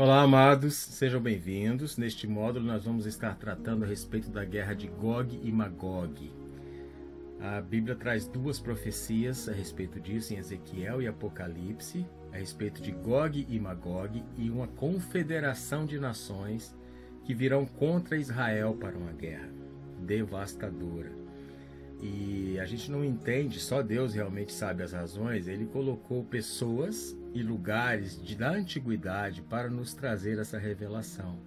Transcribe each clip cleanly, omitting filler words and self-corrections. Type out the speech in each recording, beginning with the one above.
Olá, amados, sejam bem-vindos. Neste módulo nós vamos estar tratando a respeito da guerra de Gog e Magog. A Bíblia traz duas profecias a respeito disso, em Ezequiel e Apocalipse, a respeito de Gog e Magog e uma confederação de nações que virão contra Israel para uma guerra devastadora. E a gente não entende, só Deus realmente sabe as razões. Ele colocou pessoas e lugares da antiguidade para nos trazer essa revelação.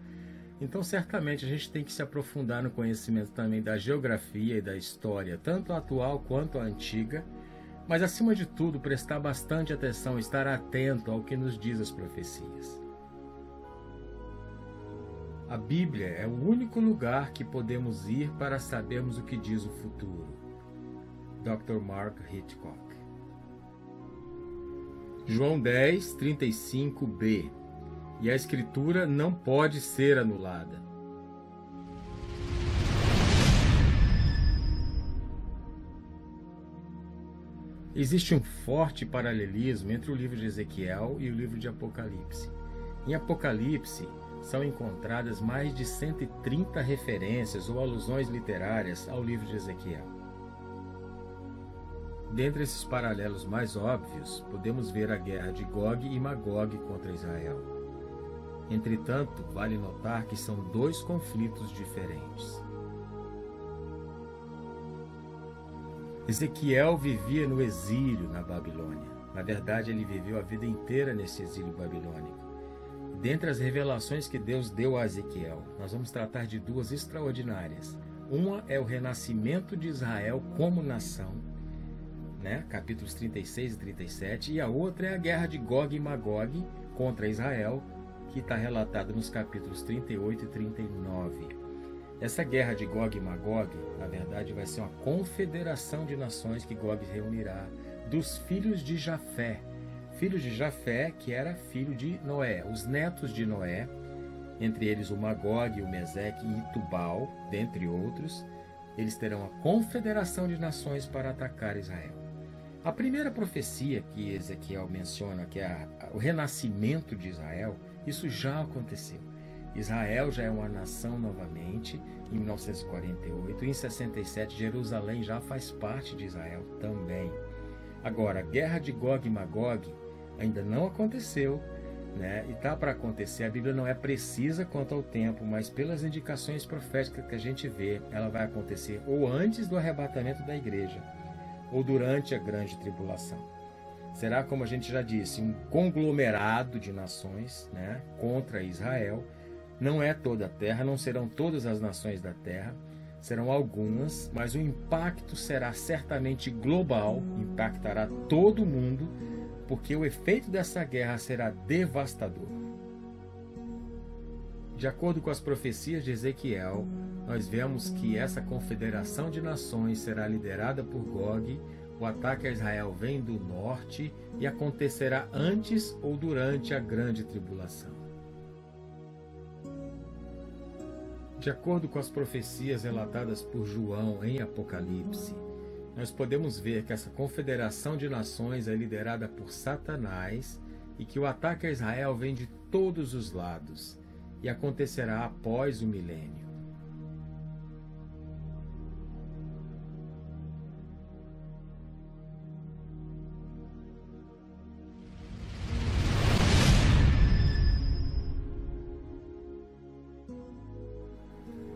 Então, certamente, a gente tem que se aprofundar no conhecimento também da geografia e da história, tanto a atual quanto a antiga, mas, acima de tudo, prestar bastante atenção, estar atento ao que nos diz as profecias. A Bíblia é o único lugar que podemos ir para sabermos o que diz o futuro. Dr. Mark Hitchcock. João 10, 35b. E a Escritura não pode ser anulada. Existe um forte paralelismo entre o livro de Ezequiel e o livro de Apocalipse. Em Apocalipse, são encontradas mais de 130 referências ou alusões literárias ao livro de Ezequiel. Dentre esses paralelos mais óbvios, podemos ver a guerra de Gog e Magog contra Israel. Entretanto, vale notar que são dois conflitos diferentes. Ezequiel vivia no exílio na Babilônia. Na verdade, ele viveu a vida inteira nesse exílio babilônico. Dentre as revelações que Deus deu a Ezequiel, nós vamos tratar de duas extraordinárias. Uma é o renascimento de Israel como nação, capítulos 36 e 37, e a outra é a guerra de Gog e Magog contra Israel, que está relatada nos capítulos 38 e 39. Essa guerra de Gog e Magog, na verdade, vai ser uma confederação de nações que Gog reunirá dos filhos de Jafé. Filhos de Jafé, que era filho de Noé, os netos de Noé, entre eles o Magog, o Meseque e Tubal, dentre outros. Eles terão a confederação de nações para atacar Israel. A primeira profecia que Ezequiel menciona, que é o renascimento de Israel, isso já aconteceu. Israel já é uma nação novamente, em 1948, e em 67 Jerusalém já faz parte de Israel também. Agora, a guerra de Gog e Magog ainda não aconteceu, e está para acontecer. A Bíblia não é precisa quanto ao tempo, mas pelas indicações proféticas que a gente vê, ela vai acontecer ou antes do arrebatamento da igreja, ou durante a grande tribulação. Será, como a gente já disse, um conglomerado de nações contra Israel. Não é toda a terra, não serão todas as nações da terra, serão algumas, mas o impacto será certamente global, impactará todo mundo, porque o efeito dessa guerra será devastador. De acordo com as profecias de Ezequiel, nós vemos que essa confederação de nações será liderada por Gog. O ataque a Israel vem do norte e acontecerá antes ou durante a grande tribulação. De acordo com as profecias relatadas por João em Apocalipse, nós podemos ver que essa confederação de nações é liderada por Satanás e que o ataque a Israel vem de todos os lados e acontecerá após o milênio.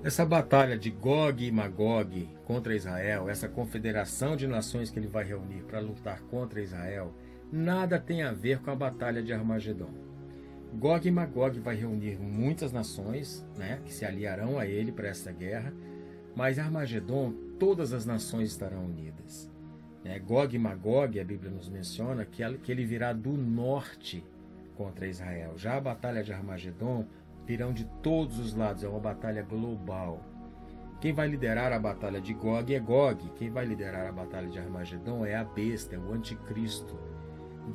Essa batalha de Gog e Magog contra Israel, essa confederação de nações que ele vai reunir para lutar contra Israel, nada tem a ver com a batalha de Armagedon. Gog e Magog vai reunir muitas nações, que se aliarão a ele para essa guerra, mas Armagedon, todas as nações estarão unidas. Gog e Magog, a Bíblia nos menciona que ele virá do norte contra Israel. Já a batalha de Armagedon virão de todos os lados, é uma batalha global. Quem vai liderar a batalha de Gog é Gog. Quem vai liderar a batalha de Armagedon é a besta, é o anticristo.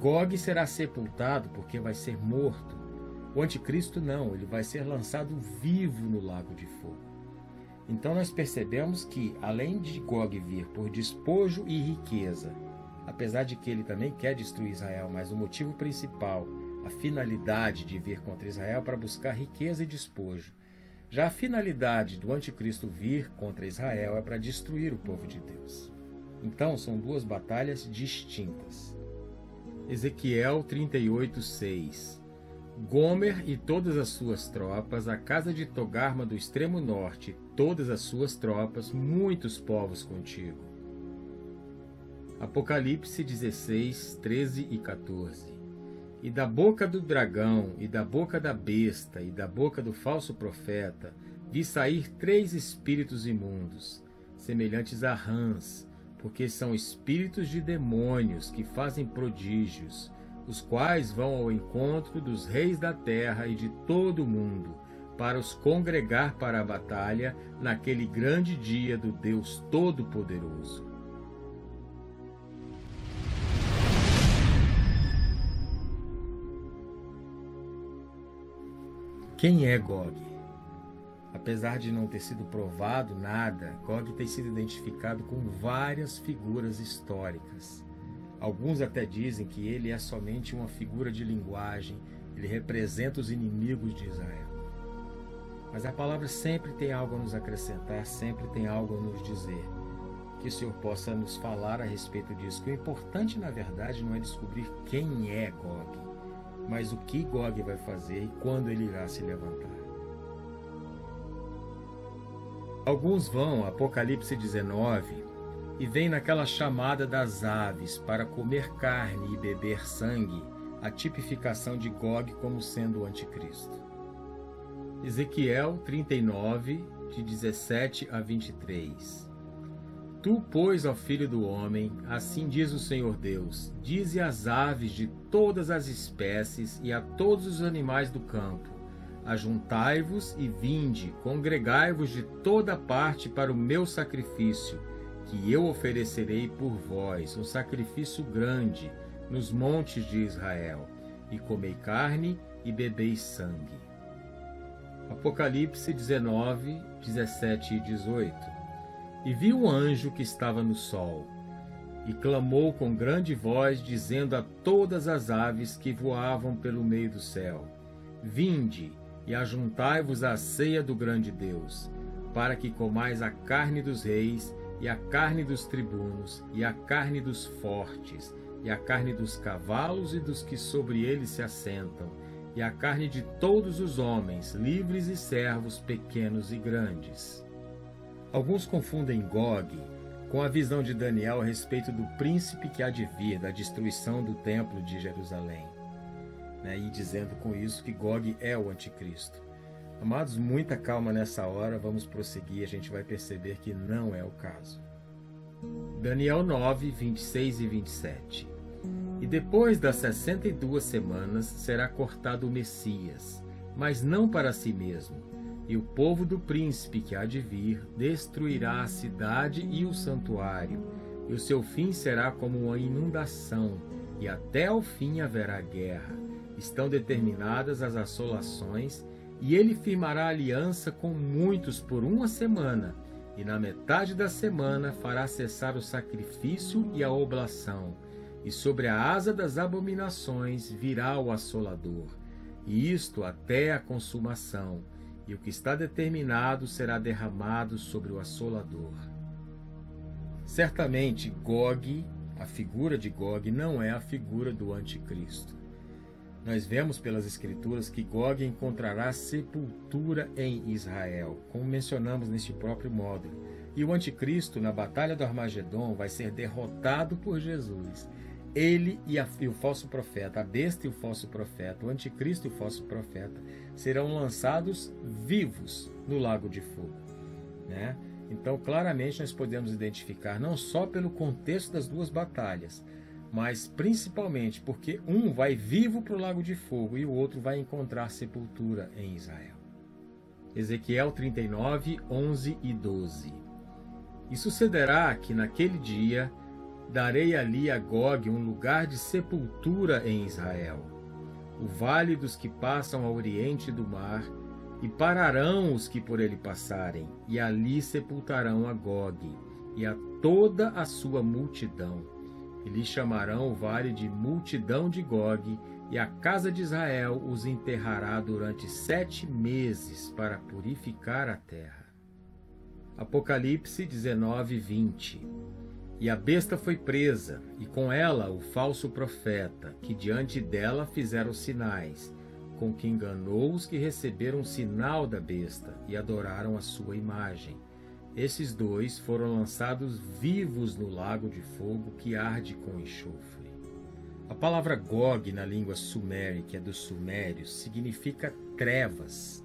Gog será sepultado porque vai ser morto. O anticristo não, ele vai ser lançado vivo no lago de fogo. Então nós percebemos que, além de Gog vir por despojo e riqueza, apesar de que ele também quer destruir Israel, mas o motivo principal, a finalidade de vir contra Israel para buscar riqueza e despojo. Já a finalidade do anticristo vir contra Israel é para destruir o povo de Deus. Então, são duas batalhas distintas. Ezequiel 38:6. Gomer e todas as suas tropas, a casa de Togarma do extremo norte, todas as suas tropas, muitos povos contigo. Apocalipse 16:13 e 14. E da boca do dragão, e da boca da besta, e da boca do falso profeta, vi sair 3 espíritos imundos, semelhantes a rãs, porque são espíritos de demônios que fazem prodígios, os quais vão ao encontro dos reis da terra e de todo o mundo, para os congregar para a batalha naquele grande dia do Deus Todo-Poderoso. Quem é Gog? Apesar de não ter sido provado nada, Gog tem sido identificado com várias figuras históricas. Alguns até dizem que ele é somente uma figura de linguagem, ele representa os inimigos de Israel. Mas a palavra sempre tem algo a nos acrescentar, sempre tem algo a nos dizer. Que o Senhor possa nos falar a respeito disso. Que o importante, na verdade, não é descobrir quem é Gog, mas o que Gog vai fazer e quando ele irá se levantar. Alguns vão, Apocalipse 19, e vêm naquela chamada das aves para comer carne e beber sangue, a tipificação de Gog como sendo o anticristo. Ezequiel 39, de 17 a 23. Tu, pois, ó filho do homem, assim diz o Senhor Deus, dize às aves de todas as espécies e a todos os animais do campo, ajuntai-vos e vinde, congregai-vos de toda parte para o meu sacrifício, que eu oferecerei por vós, um sacrifício grande, nos montes de Israel, e comei carne e bebei sangue. Apocalipse 19, 17 e 18. E vi um anjo que estava no sol, e clamou com grande voz, dizendo a todas as aves que voavam pelo meio do céu, vinde e ajuntai-vos à ceia do grande Deus, para que comais a carne dos reis, e a carne dos tribunos, e a carne dos fortes, e a carne dos cavalos e dos que sobre eles se assentam, e a carne de todos os homens, livres e servos, pequenos e grandes. Alguns confundem Gog com a visão de Daniel a respeito do príncipe que há de vir, da destruição do templo de Jerusalém, e dizendo com isso que Gog é o anticristo. Amados, muita calma nessa hora, vamos prosseguir, a gente vai perceber que não é o caso. Daniel 9, 26 e 27. E depois das 62 semanas será cortado o Messias, mas não para si mesmo. E o povo do príncipe que há de vir destruirá a cidade e o santuário, e o seu fim será como uma inundação, e até ao fim haverá guerra. Estão determinadas as assolações, e ele firmará aliança com muitos por 1 semana, e na metade da semana fará cessar o sacrifício e a oblação, e sobre a asa das abominações virá o assolador, e isto até a consumação, e o que está determinado será derramado sobre o assolador. Certamente, Gog, a figura de Gog, não é a figura do anticristo. Nós vemos pelas Escrituras que Gog encontrará sepultura em Israel, como mencionamos neste próprio módulo. E o anticristo, na batalha do Armagedon, vai ser derrotado por Jesus. Ele e o falso profeta, a besta e o falso profeta, o anticristo e o falso profeta, serão lançados vivos no lago de fogo. Então, claramente, nós podemos identificar não só pelo contexto das duas batalhas, mas principalmente porque um vai vivo para o lago de fogo e o outro vai encontrar sepultura em Israel. Ezequiel 39, 11 e 12. E sucederá que naquele dia darei ali a Gog um lugar de sepultura em Israel, o vale dos que passam ao oriente do mar, e pararão os que por ele passarem, e ali sepultarão a Gog, e a toda a sua multidão, e lhe chamarão o vale de multidão de Gog, e a casa de Israel os enterrará durante 7 meses para purificar a terra. Apocalipse 19:20. E a besta foi presa, e com ela o falso profeta, que diante dela fizeram sinais, com que enganou os que receberam o sinal da besta e adoraram a sua imagem. Esses dois foram lançados vivos no lago de fogo que arde com enxofre. A palavra Gog na língua suméria, que é dos sumérios, significa trevas.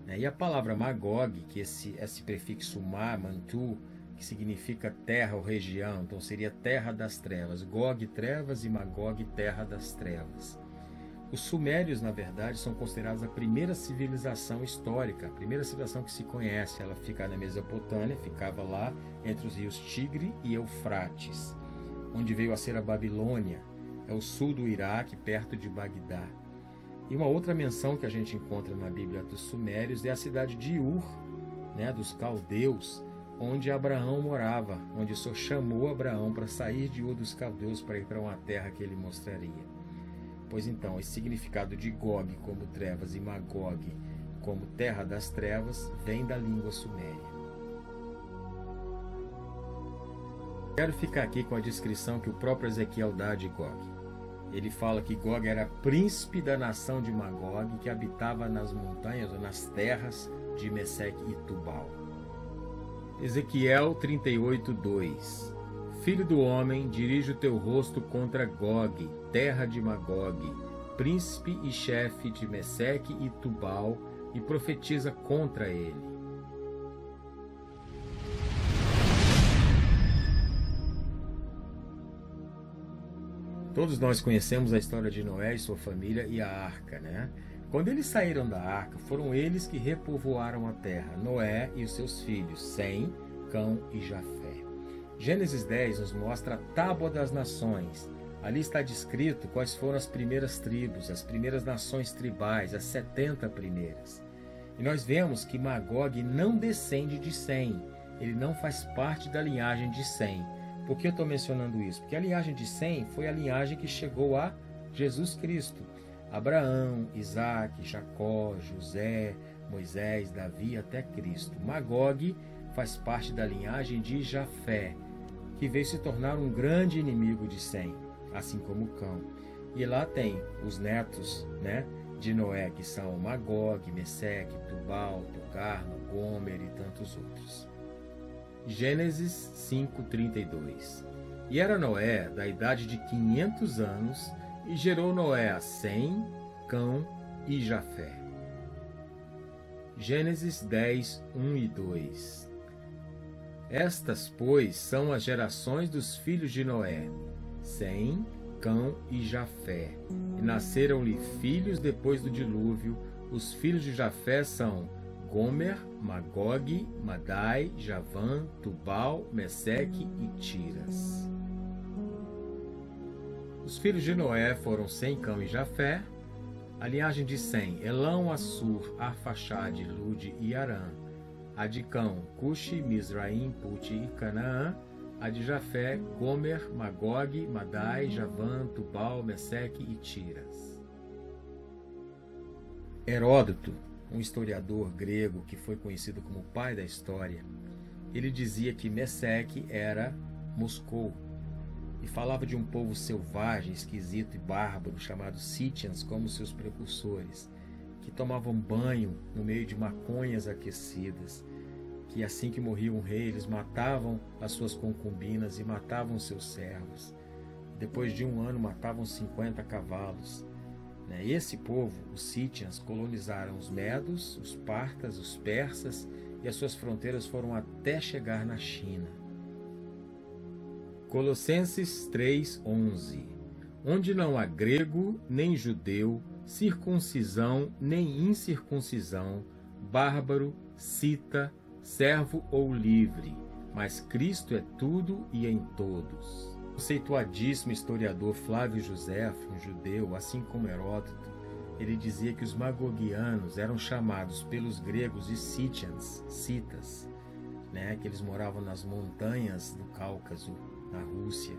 E a palavra Magog, que esse prefixo ma, mantu, que significa terra ou região, então seria terra das trevas. Gog, trevas, e Magog, terra das trevas. Os sumérios, na verdade, são considerados a primeira civilização histórica, a primeira civilização que se conhece. Ela fica na Mesopotâmia, ficava lá entre os rios Tigre e Eufrates, onde veio a ser a Babilônia, é o sul do Iraque, perto de Bagdá. E uma outra menção que a gente encontra na Bíblia dos Sumérios é a cidade de Ur, dos caldeus, onde Abraão morava, onde o Senhor chamou Abraão para sair de Ur dos caldeus para ir para uma terra que ele mostraria. Pois então, esse significado de Gog como trevas e Magog como terra das trevas vem da língua suméria. Quero ficar aqui com a descrição que o próprio Ezequiel dá de Gog. Ele fala que Gog era príncipe da nação de Magog, que habitava nas montanhas ou nas terras de Meseque e Tubal. Ezequiel 38:2. Filho do homem, dirige o teu rosto contra Gog, terra de Magog, príncipe e chefe de Meseque e Tubal, e profetiza contra ele. Todos nós conhecemos a história de Noé e sua família e a arca, Quando eles saíram da arca, foram eles que repovoaram a terra, Noé e os seus filhos, Sem, Cão e Jafé. Gênesis 10 nos mostra a tábua das nações. Ali está descrito quais foram as primeiras tribos, as primeiras nações tribais, as 70 primeiras. E nós vemos que Magog não descende de Sem, ele não faz parte da linhagem de Sem. Por que eu estou mencionando isso? Porque a linhagem de Sem foi a linhagem que chegou a Jesus Cristo. Abraão, Isaac, Jacó, José, Moisés, Davi até Cristo. Magog faz parte da linhagem de Jafé, que veio se tornar um grande inimigo de Sem, assim como Cão. E lá tem os netos de Noé, que são Magog, Meseque, Tubal, Togarma, Gomer e tantos outros. Gênesis 5:32. E era Noé da idade de 500 anos, e gerou Noé a Sem, Cão e Jafé. Gênesis 10:1 e 2. Estas, pois, são as gerações dos filhos de Noé, Sem, Cão e Jafé. E nasceram-lhe filhos depois do dilúvio. Os filhos de Jafé são Gomer, Magog, Madai, Javã, Tubal, Meseque e Tiras. Os filhos de Noé foram Sem, Cão e Jafé. A linhagem de Sem, Elão, Assur, Arfaxade, Lude e Arã. A de Cão, Cuxi, Mizraim, Puti e Canaã. A de Jafé, Gomer, Magog, Madai, Javã, Tubal, Meseque e Tiras. Heródoto, um historiador grego que foi conhecido como o pai da história, ele dizia que Meseque era Moscou e falava de um povo selvagem, esquisito e bárbaro chamado Scythians como seus precursores, que tomavam banho no meio de maconhas aquecidas, que assim que morria um rei, eles matavam as suas concubinas e matavam seus servos. Depois de 1 ano, matavam 50 cavalos. Esse povo, os Scythians, colonizaram os medos, os partas, os persas, e as suas fronteiras foram até chegar na China. Colossenses 3:11. Onde não há grego, nem judeu, circuncisão, nem incircuncisão, bárbaro, cita, servo ou livre, mas Cristo é tudo e em todos. O conceituadíssimo historiador Flávio Joséfo, um judeu, assim como Heródoto, ele dizia que os magogianos eram chamados pelos gregos de Scythians, que eles moravam nas montanhas do Cáucaso, na Rússia.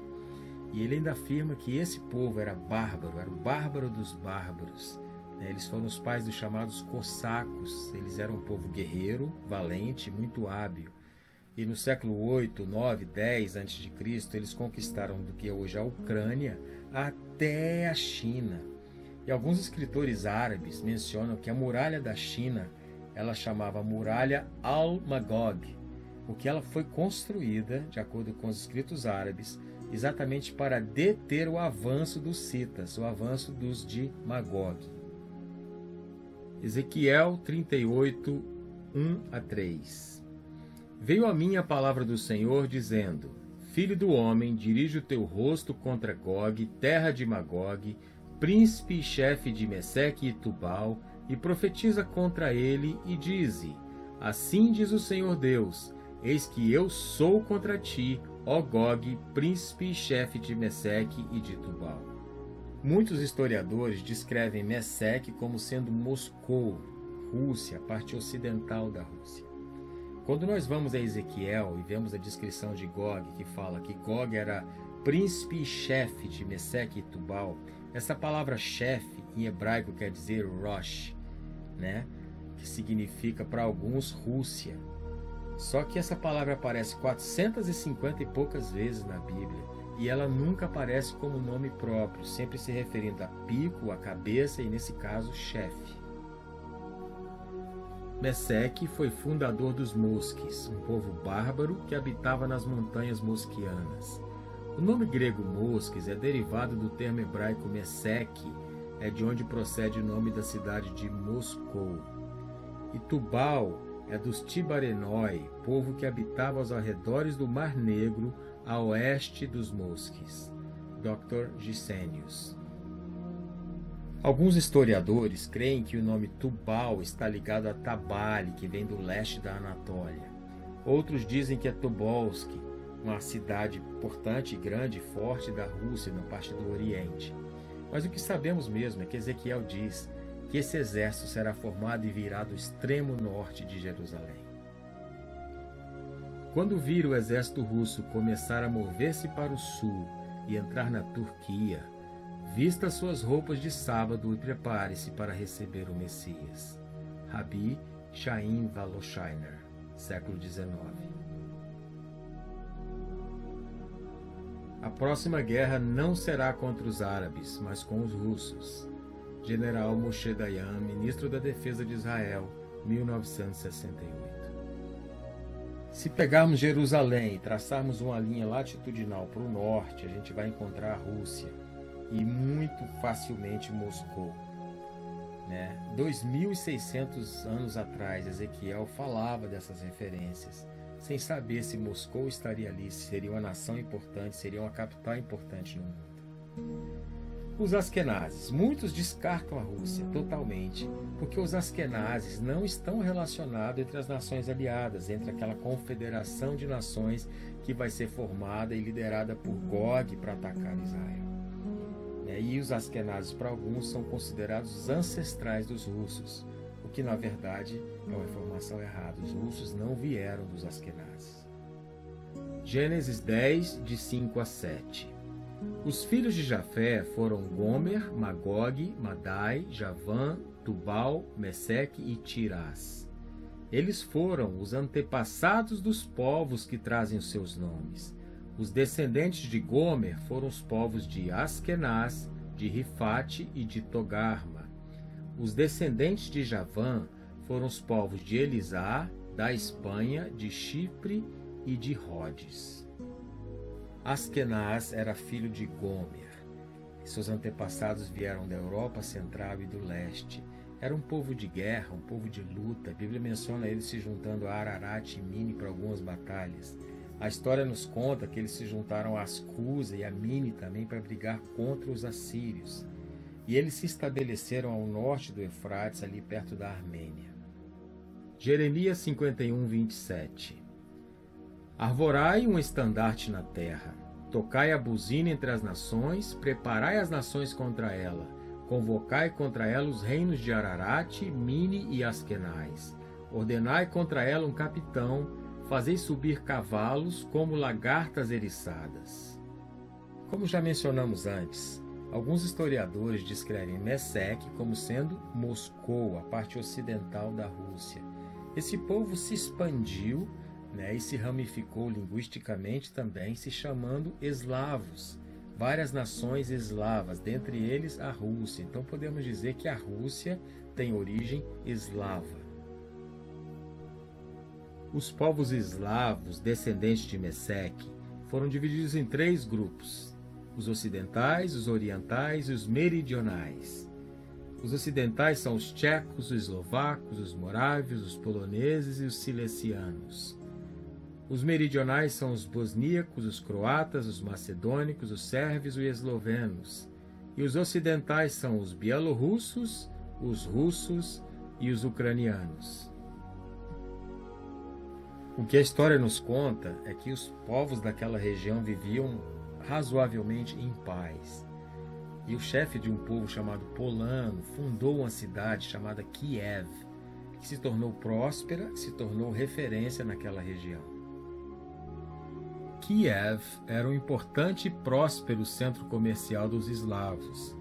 E ele ainda afirma que esse povo era bárbaro, era o bárbaro dos bárbaros. Eles foram os pais dos chamados cossacos. Eles eram um povo guerreiro, valente, muito hábil. E no século 8, 9, 10 a.C., eles conquistaram do que é hoje a Ucrânia até a China. E alguns escritores árabes mencionam que a muralha da China, ela chamava Muralha Al-Magog, porque ela foi construída, de acordo com os escritos árabes, exatamente para deter o avanço dos citas, o avanço dos de Magog. Ezequiel 38, 1 a 3. Veio a mim a palavra do Senhor, dizendo: Filho do homem, dirige o teu rosto contra Gog, terra de Magog, príncipe e chefe de Meseque e Tubal, e profetiza contra ele, e dize: Assim diz o Senhor Deus: Eis que eu sou contra ti, ó Gog, príncipe e chefe de Meseque e de Tubal. Muitos historiadores descrevem Meseque como sendo Moscou, Rússia, a parte ocidental da Rússia. Quando nós vamos a Ezequiel e vemos a descrição de Gog, que fala que Gog era príncipe e chefe de Meseque e Tubal, essa palavra chefe em hebraico quer dizer Rosh, que significa para alguns Rússia. Só que essa palavra aparece 450 e poucas vezes na Bíblia, e ela nunca aparece como nome próprio, sempre se referindo a pico, a cabeça e, nesse caso, chefe. Meseque foi fundador dos Mosques, um povo bárbaro que habitava nas montanhas mosquianas. O nome grego Mosques é derivado do termo hebraico Meseque, é de onde procede o nome da cidade de Moscou. E Tubal é dos Tibarenói, povo que habitava aos arredores do Mar Negro, a oeste dos Mosques. Dr. Gisenius. Alguns historiadores creem que o nome Tubal está ligado a Tabali, que vem do leste da Anatólia. Outros dizem que é Tobolsk, uma cidade importante, grande e forte da Rússia, na parte do Oriente. Mas o que sabemos mesmo é que Ezequiel diz que esse exército será formado e virá do extremo norte de Jerusalém. Quando vir o exército russo começar a mover-se para o sul e entrar na Turquia, vista suas roupas de sábado e prepare-se para receber o Messias. Rabi Chaim Valoshiner, século XIX. A próxima guerra não será contra os árabes, mas com os russos. General Moshe Dayan, ministro da Defesa de Israel, 1968. Se pegarmos Jerusalém e traçarmos uma linha latitudinal para o norte, a gente vai encontrar a Rússia e muito facilmente Moscou. 2.600 anos atrás, Ezequiel falava dessas referências, sem saber se Moscou estaria ali, se seria uma nação importante, seria uma capital importante no mundo. Os Askenazes. Muitos descartam a Rússia totalmente, porque os Askenazes não estão relacionados entre as nações aliadas, entre aquela confederação de nações que vai ser formada e liderada por Gog para atacar Israel. E os Askenazes, para alguns, são considerados os ancestrais dos russos, o que, na verdade, é uma informação errada. Os russos não vieram dos Askenazes. Gênesis 10, de 5 a 7. Os filhos de Jafé foram Gomer, Magog, Madai, Javã, Tubal, Meseque e Tirás. Eles foram os antepassados dos povos que trazem os seus nomes. Os descendentes de Gomer foram os povos de Askenaz, de Rifate e de Togarma. Os descendentes de Javã foram os povos de Elisá, da Espanha, de Chipre e de Rhodes. Askenaz era filho de Gomer. Seus antepassados vieram da Europa Central e do Leste. Era um povo de guerra, um povo de luta. A Bíblia menciona eles se juntando a Ararat e Mini para algumas batalhas. A história nos conta que eles se juntaram a Ascusa e a Mini também para brigar contra os assírios. E eles se estabeleceram ao norte do Eufrates, ali perto da Armênia. Jeremias 51, 27. Arvorai um estandarte na terra, tocai a buzina entre as nações, preparai as nações contra ela, convocai contra ela os reinos de Ararat, Mini e Askenaz, ordenai contra ela um capitão, fazei subir cavalos como lagartas eriçadas. Como já mencionamos antes, alguns historiadores descrevem Mesek como sendo Moscou, a parte ocidental da Rússia. Esse povo se expandiu, e se ramificou linguisticamente também, se chamando eslavos. Várias nações eslavas, dentre eles a Rússia. Então podemos dizer que a Rússia tem origem eslava. Os povos eslavos, descendentes de Mesek, foram divididos em 3 grupos: os ocidentais, os orientais e os meridionais. Os ocidentais são os tchecos, os eslovacos, os morávios, os poloneses e os silesianos. Os meridionais são os bosníacos, os croatas, os macedônicos, os sérvios e os eslovenos. E os ocidentais são os bielorrussos, os russos e os ucranianos. O que a história nos conta é que os povos daquela região viviam razoavelmente em paz. E o chefe de um povo chamado Polano fundou uma cidade chamada Kiev, que se tornou próspera, se tornou referência naquela região. Kiev era um importante e próspero centro comercial dos eslavos,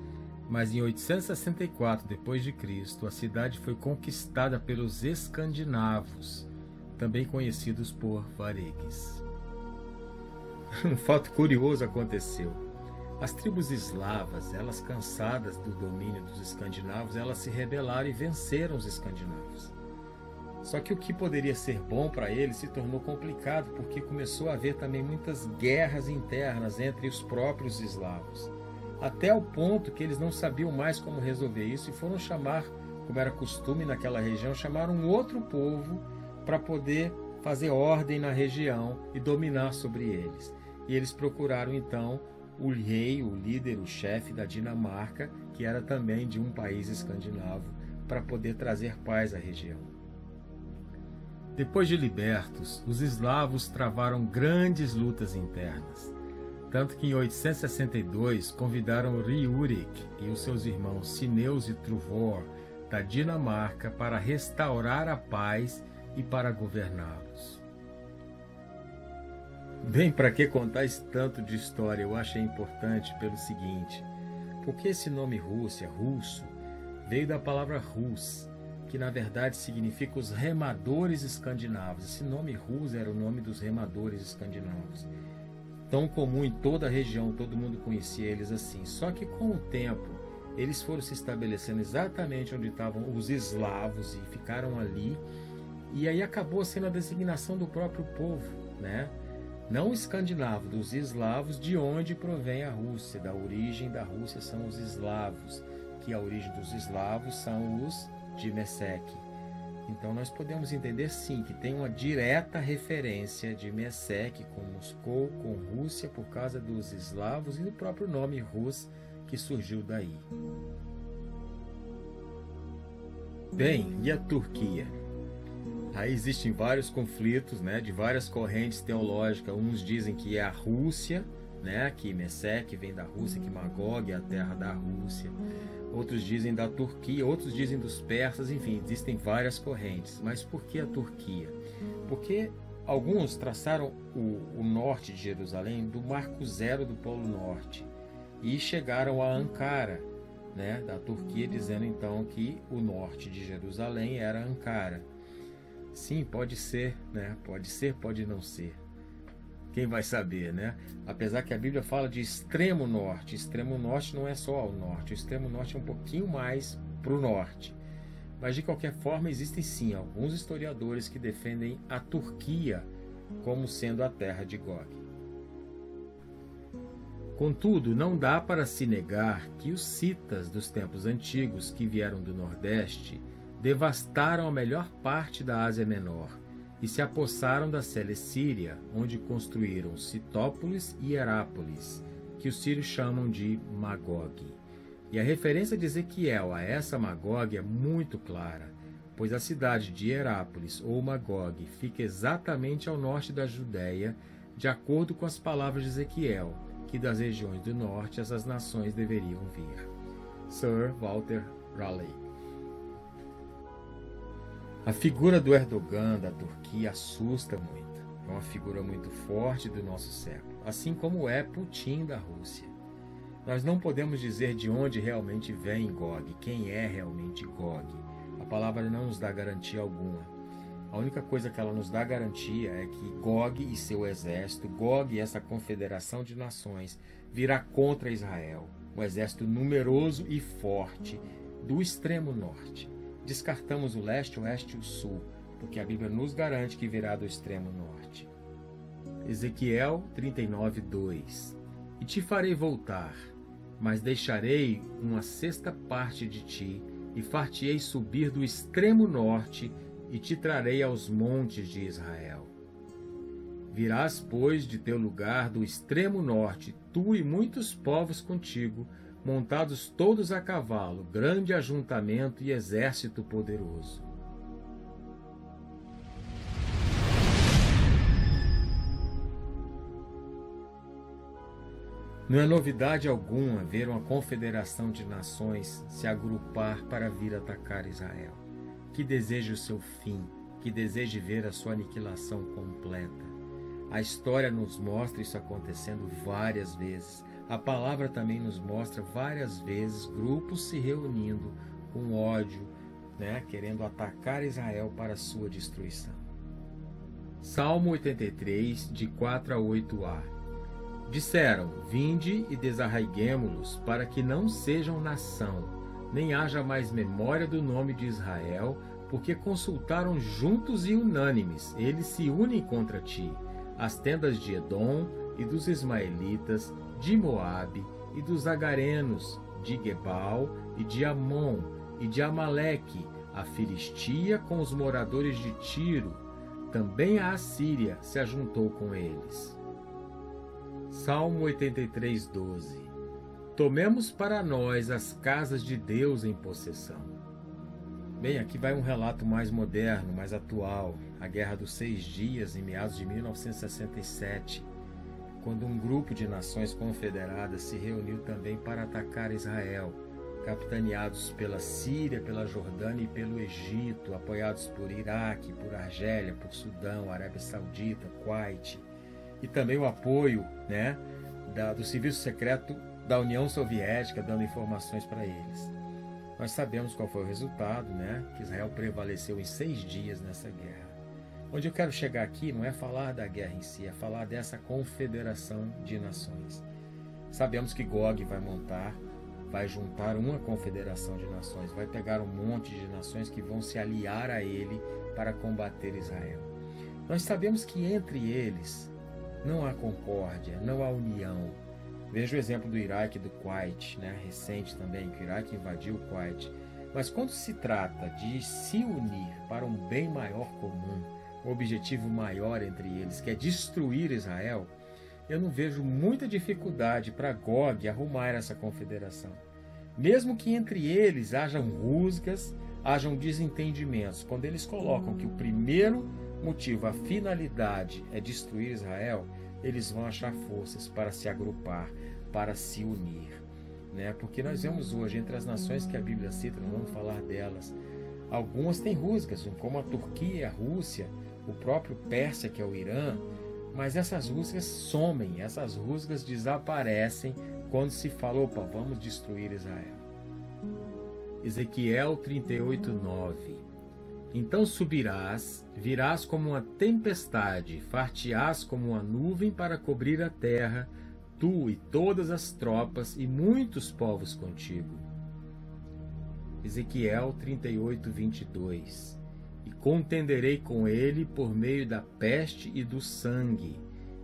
mas em 864 d.C., a cidade foi conquistada pelos escandinavos, também conhecidos por varegues. Um fato curioso aconteceu. As tribos eslavas, elas cansadas do domínio dos escandinavos, elas se rebelaram e venceram os escandinavos. Só que o que poderia ser bom para eles se tornou complicado, porque começou a haver também muitas guerras internas entre os próprios eslavos, até o ponto que eles não sabiam mais como resolver isso e foram chamar, como era costume naquela região, chamaram um outro povo para poder fazer ordem na região e dominar sobre eles. E eles procuraram então o rei, o líder, o chefe da Dinamarca, que era também de um país escandinavo, para poder trazer paz à região. Depois de libertos, os eslavos travaram grandes lutas internas, tanto que em 862 convidaram Riurik e os seus irmãos Sineus e Truvor da Dinamarca para restaurar a paz e para governá-los. Bem, para que contar esse tanto de história? Eu achei importante pelo seguinte: porque esse nome Rússia, russo, veio da palavra Rus, que na verdade significa os remadores escandinavos. Esse nome Rus era o nome dos remadores escandinavos. Tão comum em toda a região, todo mundo conhecia eles assim. Só que com o tempo, eles foram se estabelecendo exatamente onde estavam os eslavos e ficaram ali. E aí acabou sendo a designação do próprio povo, Não escandinavo, dos eslavos, de onde provém a Rússia. Da origem da Rússia são os eslavos, que a origem dos eslavos são os de Mesek. Então nós podemos entender sim que tem uma direta referência de Mesek com Moscou, com Rússia, por causa dos eslavos e do próprio nome Rus que surgiu daí. Bem, e a Turquia? Aí existem vários conflitos, de várias correntes teológicas. Uns dizem que é a Rússia, que Mesek vem da Rússia, que Magog é a terra da Rússia. Outros dizem da Turquia, outros dizem dos persas, enfim, existem várias correntes. Mas por que a Turquia? Porque alguns traçaram o norte de Jerusalém do Marco Zero do Polo Norte e chegaram a Ankara, da Turquia, dizendo então que o norte de Jerusalém era Ankara. Sim, pode ser, Pode ser, pode não ser. Quem vai saber, Apesar que a Bíblia fala de extremo norte não é só ao norte, o extremo norte é um pouquinho mais para o norte. Mas de qualquer forma, existem sim alguns historiadores que defendem a Turquia como sendo a terra de Gog. Contudo, não dá para se negar que os citas dos tempos antigos que vieram do Nordeste devastaram a melhor parte da Ásia Menor e se apossaram da Celecíria, onde construíram Citópolis e Herápolis, que os sírios chamam de Magog. E a referência de Ezequiel a essa Magog é muito clara, pois a cidade de Herápolis ou Magog fica exatamente ao norte da Judéia, de acordo com as palavras de Ezequiel, que das regiões do norte essas nações deveriam vir. Sir Walter Raleigh. A figura do Erdogan da Turquia assusta muito. É uma figura muito forte do nosso século, assim como é Putin da Rússia. Nós não podemos dizer de onde realmente vem Gog, quem é realmente Gog. A palavra não nos dá garantia alguma. A única coisa que ela nos dá garantia é que Gog e seu exército, Gog e essa confederação de nações, virá contra Israel, um exército numeroso e forte do extremo norte. Descartamos o leste, o oeste e o sul, porque a Bíblia nos garante que virá do extremo norte. Ezequiel 39:2. E te farei voltar, mas deixarei uma sexta parte de ti, e far-te-ei subir do extremo norte, e te trarei aos montes de Israel. Virás, pois, de teu lugar do extremo norte, tu e muitos povos contigo, montados todos a cavalo, grande ajuntamento e exército poderoso. Não é novidade alguma ver uma confederação de nações se agrupar para vir atacar Israel, que deseja o seu fim, que deseja ver a sua aniquilação completa. A história nos mostra isso acontecendo várias vezes. A palavra também nos mostra várias vezes grupos se reunindo com ódio, querendo atacar Israel para a sua destruição. Salmo 83, de 4 a 8a. Disseram: vinde e desarraiguemo-los, para que não sejam nação, nem haja mais memória do nome de Israel, porque consultaram juntos e unânimes, eles se unem contra ti, as tendas de Edom e dos ismaelitas, de Moabe e dos agarenos, de Gebal e de Amon e de Amaleque, a Filistia com os moradores de Tiro, também a Assíria se ajuntou com eles. Salmo 83:12. Tomemos para nós as casas de Deus em possessão. Bem, aqui vai um relato mais moderno, mais atual, a Guerra dos 6 Dias, em meados de 1967, quando um grupo de nações confederadas se reuniu também para atacar Israel, capitaneados pela Síria, pela Jordânia e pelo Egito, apoiados por Iraque, por Argélia, por Sudão, Arábia Saudita, Kuwait, e também o apoio do serviço secreto da União Soviética, dando informações para eles. Nós sabemos qual foi o resultado, que Israel prevaleceu em 6 dias nessa guerra. Onde eu quero chegar aqui não é falar da guerra em si, é falar dessa confederação de nações. Sabemos que Gog vai juntar uma confederação de nações, vai pegar um monte de nações que vão se aliar a ele para combater Israel. Nós sabemos que entre eles não há concórdia, não há união. Veja o exemplo do Iraque e do Kuwait, recente também, que o Iraque invadiu o Kuwait. Mas quando se trata de se unir para um bem maior comum, um objetivo maior entre eles, que é destruir Israel, eu não vejo muita dificuldade para Gog arrumar essa confederação. Mesmo que entre eles hajam rusgas, hajam desentendimentos, quando eles colocam que o primeiro motivo, a finalidade é destruir Israel, eles vão achar forças para se agrupar, para se unir. Porque nós vemos hoje, entre as nações que a Bíblia cita, não vamos falar delas, algumas têm rusgas, como a Turquia e a Rússia, o próprio Pérsia, que é o Irã, mas essas rusgas somem, essas rusgas desaparecem quando se fala, opa, vamos destruir Israel. Ezequiel 38:9. Então subirás, virás como uma tempestade, far-te-ás como uma nuvem para cobrir a terra, tu e todas as tropas e muitos povos contigo. Ezequiel 38:22. E contenderei com ele por meio da peste e do sangue,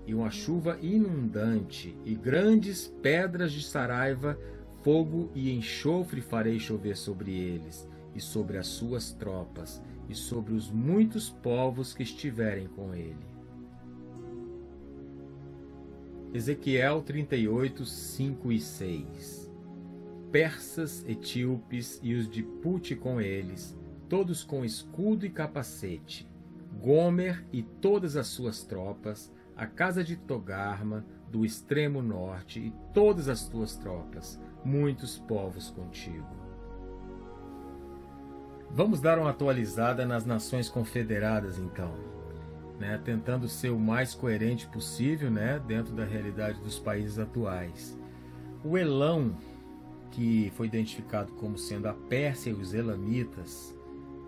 e uma chuva inundante, e grandes pedras de saraiva, fogo e enxofre farei chover sobre eles, e sobre as suas tropas, e sobre os muitos povos que estiverem com ele. Ezequiel 38:5 e 6. Persas, etíopes e os de Pute com eles, todos com escudo e capacete, Gomer e todas as suas tropas, a casa de Togarma, do extremo norte, e todas as tuas tropas, muitos povos contigo. Vamos dar uma atualizada nas nações confederadas, então. né, tentando ser o mais coerente possível, né, dentro da realidade dos países atuais. O Elão, que foi identificado como sendo a Pérsia e os Elamitas,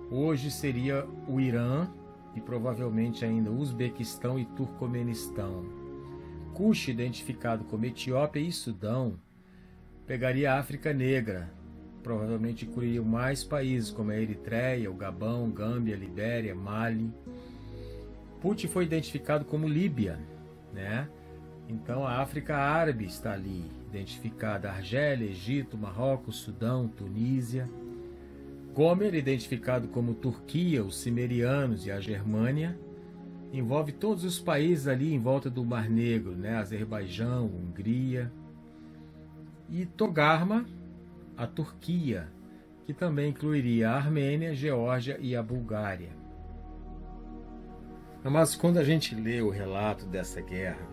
hoje seria o Irã e provavelmente ainda o Uzbequistão e Turcomenistão. Cush, identificado como Etiópia e Sudão, pegaria a África Negra, provavelmente incluiria mais países como a Eritreia, o Gabão, Gâmbia, Libéria, Mali. Put foi identificado como Líbia, né? Então a África Árabe está ali, identificada Argélia, Egito, Marrocos, Sudão, Tunísia. Gomer, identificado como Turquia, os Cimerianos e a Germânia, envolve todos os países ali em volta do Mar Negro, né? Azerbaijão, Hungria. E Togarma, a Turquia, que também incluiria a Armênia, Geórgia e a Bulgária. Mas quando a gente lê o relato dessa guerra,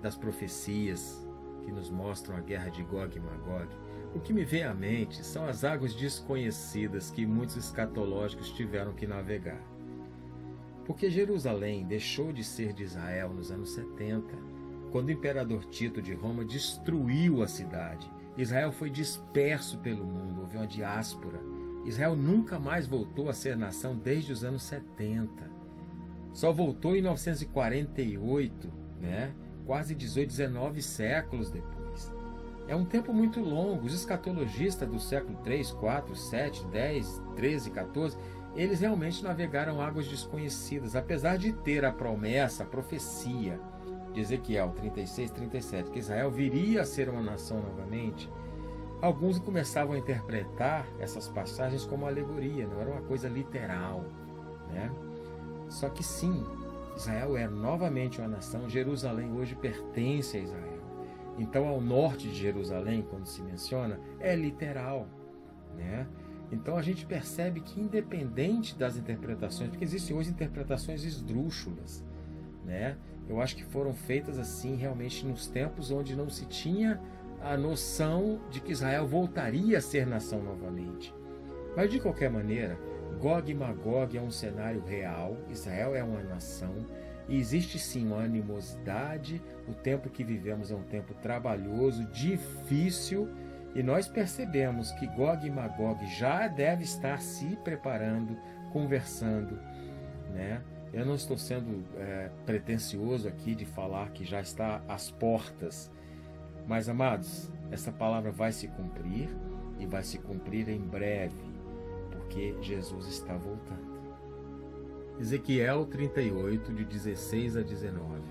das profecias que nos mostram a guerra de Gog e Magog, o que me vem à mente são as águas desconhecidas que muitos escatológicos tiveram que navegar. Porque Jerusalém deixou de ser de Israel nos anos 70, quando o imperador Tito de Roma destruiu a cidade. Israel foi disperso pelo mundo, houve uma diáspora. Israel nunca mais voltou a ser nação desde os anos 70. Só voltou em 1948, né? Quase 18, 19 séculos depois. É um tempo muito longo. Os escatologistas do século 3, 4, 7, 10, 13, 14, eles realmente navegaram águas desconhecidas, apesar de ter a promessa, a profecia de Ezequiel 36, 37, que Israel viria a ser uma nação novamente. Alguns começavam a interpretar essas passagens como alegoria, não era uma coisa literal, né? Só que sim, Israel é novamente uma nação. Jerusalém hoje pertence a Israel. Então, ao norte de Jerusalém, quando se menciona, é literal, né? Então a gente percebe que, independente das interpretações, porque existem hoje interpretações esdrúxulas, né? Eu acho que foram feitas assim realmente nos tempos onde não se tinha a noção de que Israel voltaria a ser nação novamente. Mas de qualquer maneira, Gog e Magog é um cenário real, Israel é uma nação, e existe sim uma animosidade. O tempo que vivemos é um tempo trabalhoso, difícil, e nós percebemos que Gog e Magog já deve estar se preparando, conversando, né? Eu não estou sendo pretensioso aqui de falar que já está às portas, mas, amados, essa palavra vai se cumprir e vai se cumprir em breve, porque Jesus está voltando. Ezequiel 38, de 16 a 19.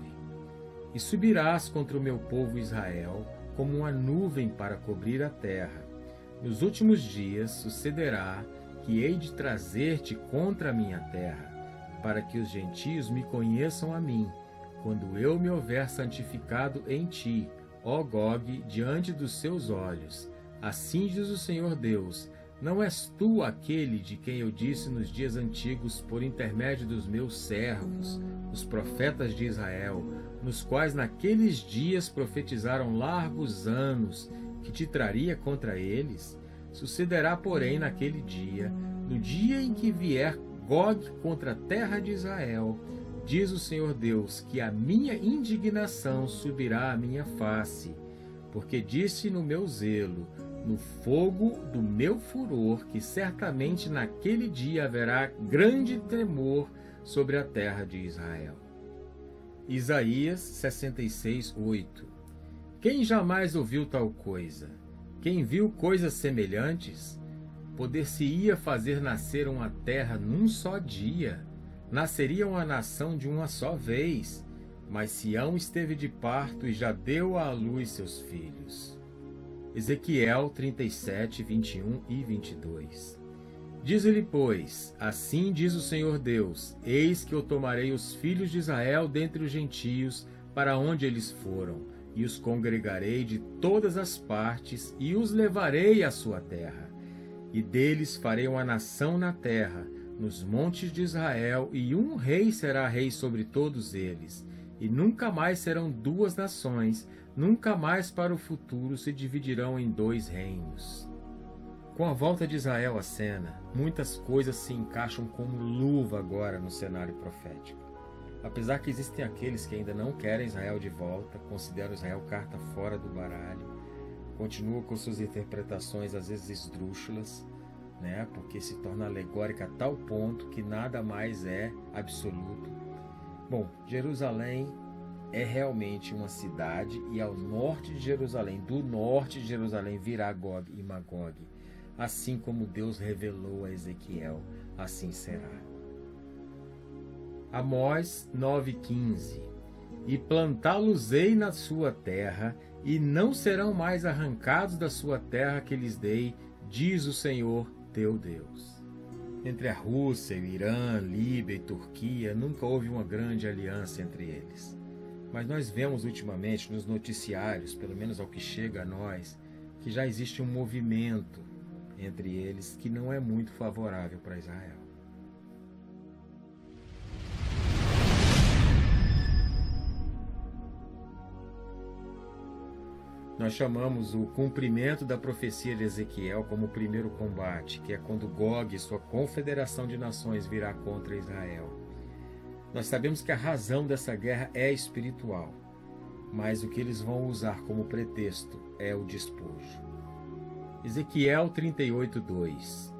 E subirás contra o meu povo Israel como uma nuvem para cobrir a terra. Nos últimos dias sucederá que hei de trazer-te contra a minha terra, para que os gentios me conheçam a mim, quando eu me houver santificado em ti, ó Gog, diante dos seus olhos. Assim diz o Senhor Deus: não és tu aquele de quem eu disse nos dias antigos, por intermédio dos meus servos, os profetas de Israel, nos quais naqueles dias profetizaram largos anos, que te traria contra eles? Sucederá, porém, naquele dia, no dia em que vier Gog contra a terra de Israel, diz o Senhor Deus, que a minha indignação subirá à minha face, porque disse no meu zelo, no fogo do meu furor, que certamente naquele dia haverá grande temor sobre a terra de Israel. Isaías 66, 8. Quem jamais ouviu tal coisa? Quem viu coisas semelhantes? Poder-se-ia fazer nascer uma terra num só dia, nasceria uma nação de uma só vez, mas Sião esteve de parto e já deu à luz seus filhos. Ezequiel 37, 21 e 22. Diz-lhe, pois, assim diz o Senhor Deus: eis que eu tomarei os filhos de Israel dentre os gentios, para onde eles foram, e os congregarei de todas as partes, e os levarei à sua terra. E deles farei uma nação na terra, nos montes de Israel, e um rei será rei sobre todos eles. E nunca mais serão duas nações, nunca mais para o futuro se dividirão em dois reinos. Com a volta de Israel à cena, muitas coisas se encaixam como luva agora no cenário profético. Apesar que existem aqueles que ainda não querem Israel de volta, consideram Israel carta fora do baralho, continuam com suas interpretações às vezes esdrúxulas, né? Porque se torna alegórica a tal ponto que nada mais é absoluto. Bom, Jerusalém é realmente uma cidade, e ao norte de Jerusalém, do norte de Jerusalém, virá Gog e Magog. Assim como Deus revelou a Ezequiel, assim será. Amós 9,15. E plantá-los-ei na sua terra, e não serão mais arrancados da sua terra que lhes dei, diz o Senhor teu Deus. Entre a Rússia, o Irã, Líbia e Turquia, nunca houve uma grande aliança entre eles. Mas nós vemos ultimamente nos noticiários, pelo menos ao que chega a nós, que já existe um movimento entre eles que não é muito favorável para Israel. Nós chamamos o cumprimento da profecia de Ezequiel como o primeiro combate, que é quando Gog e sua confederação de nações virá contra Israel. Nós sabemos que a razão dessa guerra é espiritual, mas o que eles vão usar como pretexto é o despojo. Ezequiel 38:2.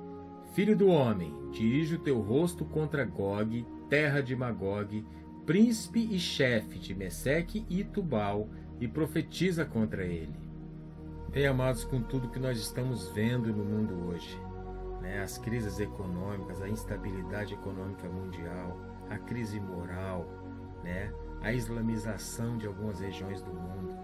Filho do homem, dirige o teu rosto contra Gog, terra de Magog, príncipe e chefe de Meseque e Tubal, e profetiza contra ele. Bem, amados, com tudo que nós estamos vendo no mundo hoje, né? As crises econômicas, a instabilidade econômica mundial, a crise moral, né? A islamização de algumas regiões do mundo,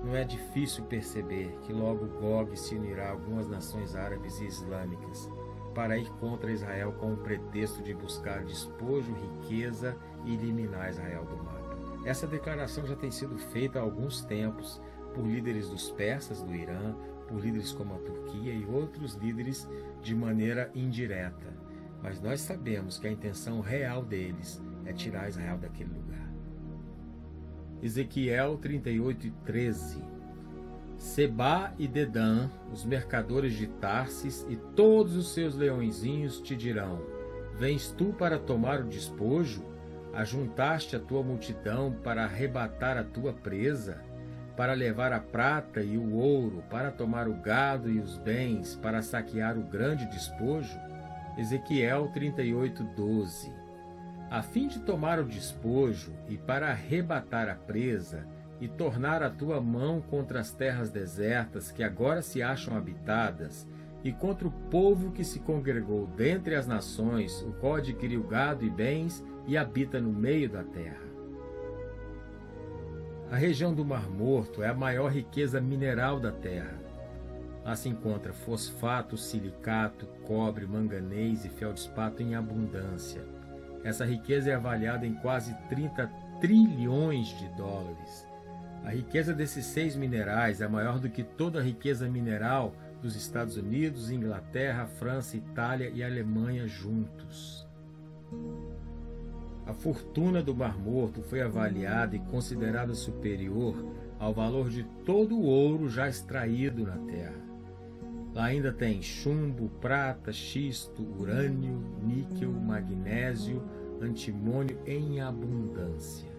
não é difícil perceber que logo Gog se unirá a algumas nações árabes e islâmicas para ir contra Israel com o pretexto de buscar despojo, riqueza e eliminar Israel do mapa. Essa declaração já tem sido feita há alguns tempos por líderes dos persas do Irã, por líderes como a Turquia e outros líderes de maneira indireta. Mas nós sabemos que a intenção real deles é tirar Israel daquele lugar. Ezequiel 38:13. Sebá e Dedã, os mercadores de Tarsis e todos os seus leõezinhos te dirão: vens tu para tomar o despojo? Ajuntaste a tua multidão para arrebatar a tua presa, para levar a prata e o ouro, para tomar o gado e os bens, para saquear o grande despojo? Ezequiel 38:12. A fim de tomar o despojo e para arrebatar a presa, e tornar a tua mão contra as terras desertas que agora se acham habitadas, e contra o povo que se congregou dentre as nações, o qual adquiriu gado e bens e habita no meio da terra. A região do Mar Morto é a maior riqueza mineral da terra. Lá se encontra fosfato, silicato, cobre, manganês e feldspato em abundância. Essa riqueza é avaliada em quase 30 trilhões de dólares. A riqueza desses 6 minerais é maior do que toda a riqueza mineral dos Estados Unidos, Inglaterra, França, Itália e Alemanha juntos. A fortuna do Mar Morto foi avaliada e considerada superior ao valor de todo o ouro já extraído na Terra. Lá ainda tem chumbo, prata, xisto, urânio, níquel, magnésio, antimônio em abundância.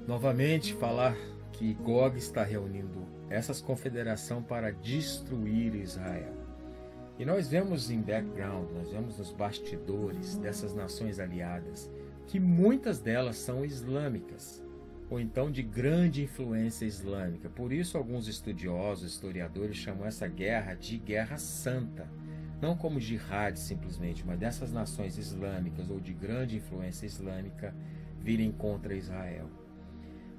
Novamente, falar que Gog está reunindo essas confederações para destruir Israel. E nós vemos em background, nós vemos nos bastidores dessas nações aliadas, que muitas delas são islâmicas, ou então de grande influência islâmica. Por isso, alguns estudiosos, historiadores, chamam essa guerra de Guerra Santa. Não como jihad simplesmente, mas dessas nações islâmicas ou de grande influência islâmica virem contra Israel.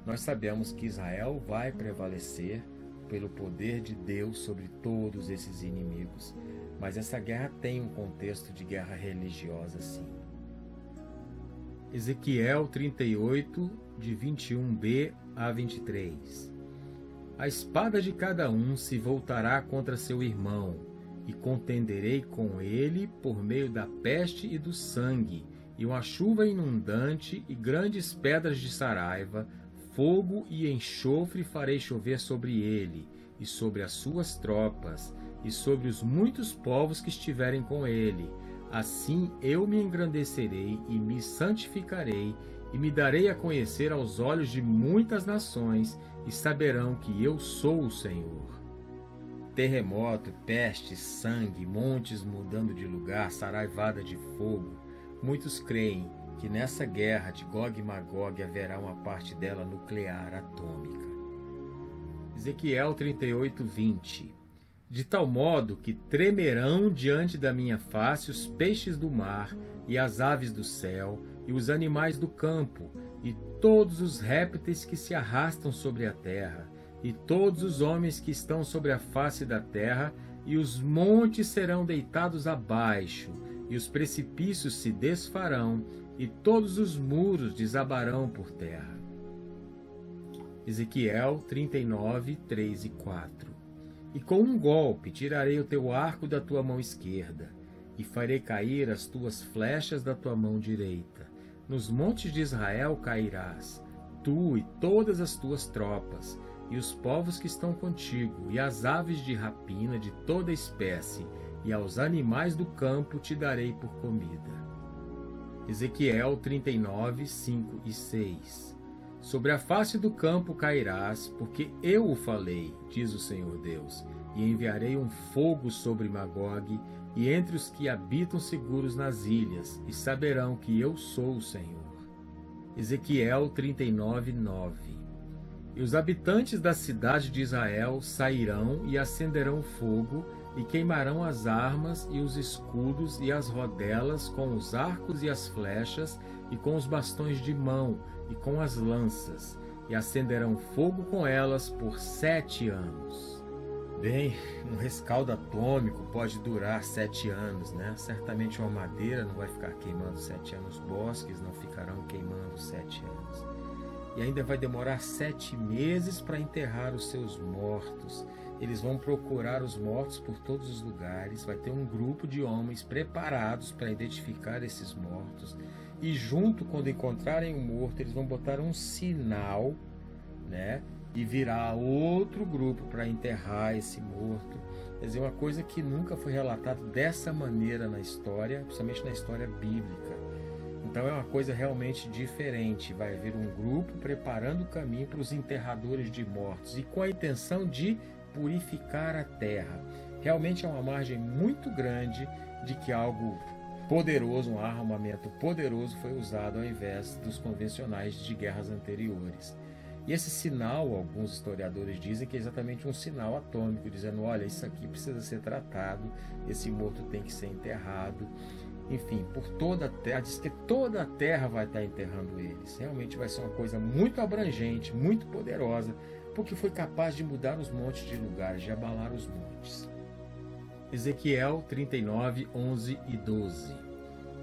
Nós sabemos que Israel vai prevalecer pelo poder de Deus sobre todos esses inimigos. Mas essa guerra tem um contexto de guerra religiosa, sim. Ezequiel 38, de 21b a 23. A espada de cada um se voltará contra seu irmão, e contenderei com ele por meio da peste e do sangue, e uma chuva inundante e grandes pedras de saraiva, fogo e enxofre farei chover sobre ele, e sobre as suas tropas, e sobre os muitos povos que estiverem com ele, Assim eu me engrandecerei e me santificarei, e me darei a conhecer aos olhos de muitas nações, e saberão que eu sou o Senhor. Terremoto, peste, sangue, montes mudando de lugar, saraivada de fogo. Muitos creem que nessa guerra de Gog e Magog haverá uma parte dela nuclear, atômica. Ezequiel 38:20. De tal modo que tremerão diante da minha face os peixes do mar, e as aves do céu, e os animais do campo, e todos os répteis que se arrastam sobre a terra, e todos os homens que estão sobre a face da terra, e os montes serão deitados abaixo, e os precipícios se desfarão, e todos os muros desabarão por terra. Ezequiel 39, 3 e 4. E com um golpe tirarei o teu arco da tua mão esquerda, e farei cair as tuas flechas da tua mão direita. Nos montes de Israel cairás, tu e todas as tuas tropas, e os povos que estão contigo, e as aves de rapina de toda espécie, e aos animais do campo te darei por comida. Ezequiel 39, 5 e 6. Sobre a face do campo cairás, porque eu o falei, diz o Senhor Deus, e enviarei um fogo sobre Magog, e entre os que habitam seguros nas ilhas, e saberão que eu sou o Senhor. Ezequiel 39, 9. E os habitantes da cidade de Israel sairão e acenderão fogo, e queimarão as armas e os escudos e as rodelas com os arcos e as flechas, e com os bastões de mão, e com as lanças, e acenderão fogo com elas por 7 anos. Bem, um rescaldo atômico pode durar 7 anos, né? Certamente uma madeira não vai ficar queimando 7 anos, bosques não ficarão queimando 7 anos. E ainda vai demorar 7 meses para enterrar os seus mortos. Eles vão procurar os mortos por todos os lugares, vai ter um grupo de homens preparados para identificar esses mortos. E junto, quando encontrarem um morto, eles vão botar um sinal, né? E virar outro grupo para enterrar esse morto. Quer dizer, uma coisa que nunca foi relatada dessa maneira na história, principalmente na história bíblica. Então é uma coisa realmente diferente. Vai haver um grupo preparando o caminho para os enterradores de mortos, e com a intenção de purificar a terra. Realmente é uma margem muito grande de que algo poderoso, um armamento poderoso foi usado ao invés dos convencionais de guerras anteriores. E esse sinal, alguns historiadores dizem que é exatamente um sinal atômico, dizendo, olha, isso aqui precisa ser tratado, esse morto tem que ser enterrado. Enfim, por toda a terra, diz que toda a terra vai estar enterrando eles. Realmente vai ser uma coisa muito abrangente, muito poderosa, porque foi capaz de mudar os montes de lugares, de abalar os montes. Ezequiel 39, 11 e 12.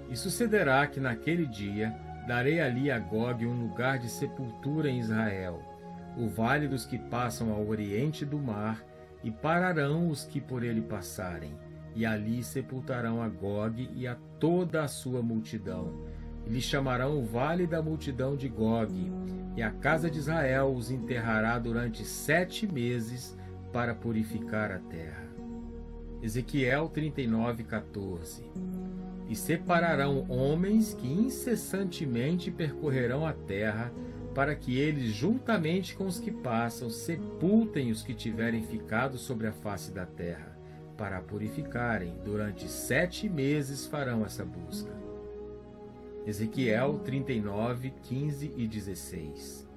E sucederá que naquele dia darei ali a Gog um lugar de sepultura em Israel, o vale dos que passam ao oriente do mar, e pararão os que por ele passarem, e ali sepultarão a Gog e a toda a sua multidão. E lhe chamarão o vale da multidão de Gog, e a casa de Israel os enterrará durante 7 meses para purificar a terra. Ezequiel 39, 14. E separarão homens que incessantemente percorrerão a terra, para que eles, juntamente com os que passam, sepultem os que tiverem ficado sobre a face da terra, para a purificarem. Durante 7 meses farão essa busca. Ezequiel 39, 15 e 16.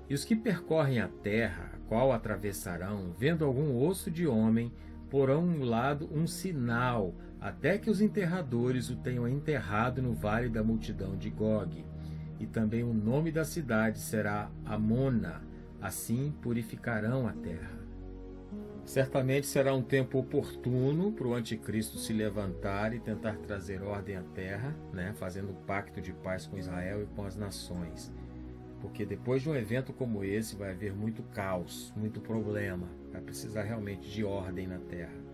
E os que percorrem a terra, a qual atravessarão, vendo algum osso de homem, porão um lado um sinal, até que os enterradores o tenham enterrado no vale da multidão de Gog. E também o nome da cidade será Amona. Assim purificarão a terra. Certamente será um tempo oportuno para o anticristo se levantar e tentar trazer ordem à terra, né, fazendo um pacto de paz com Israel e com as nações. Porque depois de um evento como esse vai haver muito caos, muito problema. Vai precisar realmente de ordem na terra.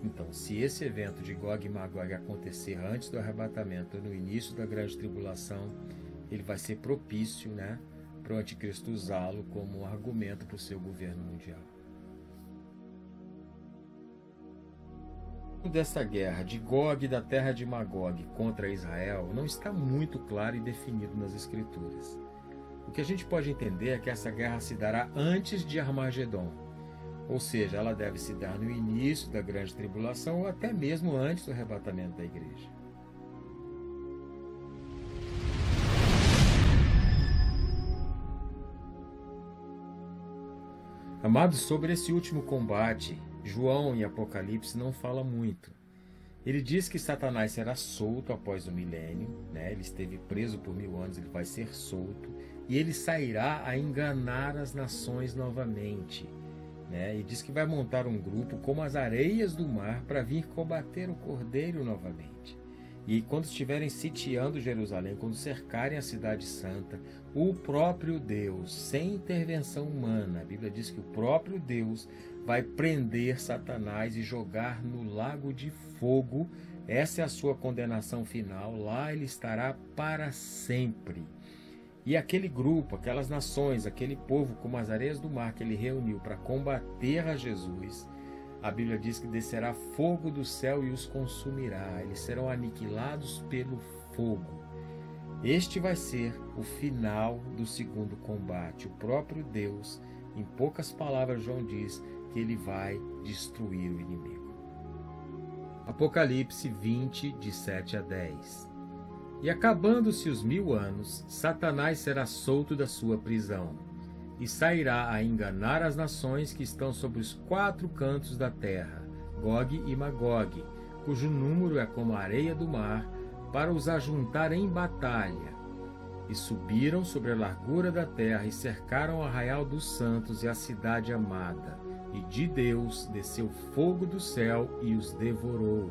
Então, se esse evento de Gog e Magog acontecer antes do arrebatamento, no início da grande tribulação, ele vai ser propício, né, para o anticristo usá-lo como um argumento para o seu governo mundial. foco dessa guerra de Gog e da terra de Magog contra Israel não está muito claro e definido nas Escrituras. O que a gente pode entender é que essa guerra se dará antes de Armagedon, ou seja, ela deve se dar no início da grande tribulação ou até mesmo antes do arrebatamento da igreja. Amados, sobre esse último combate, João em Apocalipse não fala muito. Ele diz que Satanás será solto após o milênio, né? Ele esteve preso por 1000 anos, ele vai ser solto, e ele sairá a enganar as nações novamente, né? E diz que vai montar um grupo como as areias do mar para vir combater o Cordeiro novamente. E quando estiverem sitiando Jerusalém, quando cercarem a cidade santa, o próprio Deus, sem intervenção humana, a Bíblia diz que o próprio Deus vai prender Satanás e jogar no lago de fogo. Essa é a sua condenação final. Lá ele estará para sempre. E aquele grupo, aquelas nações, aquele povo como as areias do mar que ele reuniu para combater a Jesus, a Bíblia diz que descerá fogo do céu e os consumirá. Eles serão aniquilados pelo fogo. Este vai ser o final do segundo combate. O próprio Deus, em poucas palavras, João diz que ele vai destruir o inimigo. Apocalipse 20, de 7 a 10. E acabando-se os 1000 anos, Satanás será solto da sua prisão, e sairá a enganar as nações que estão sobre os 4 cantos da terra, Gog e Magog, cujo número é como a areia do mar, para os ajuntar em batalha. E subiram sobre a largura da terra e cercaram o arraial dos santos e a cidade amada. E de Deus desceu fogo do céu e os devorou.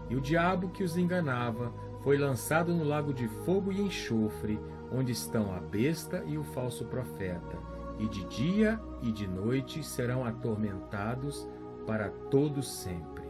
E o diabo que os enganava foi lançado no lago de fogo e enxofre, onde estão a besta e o falso profeta. E de dia e de noite serão atormentados para todo sempre.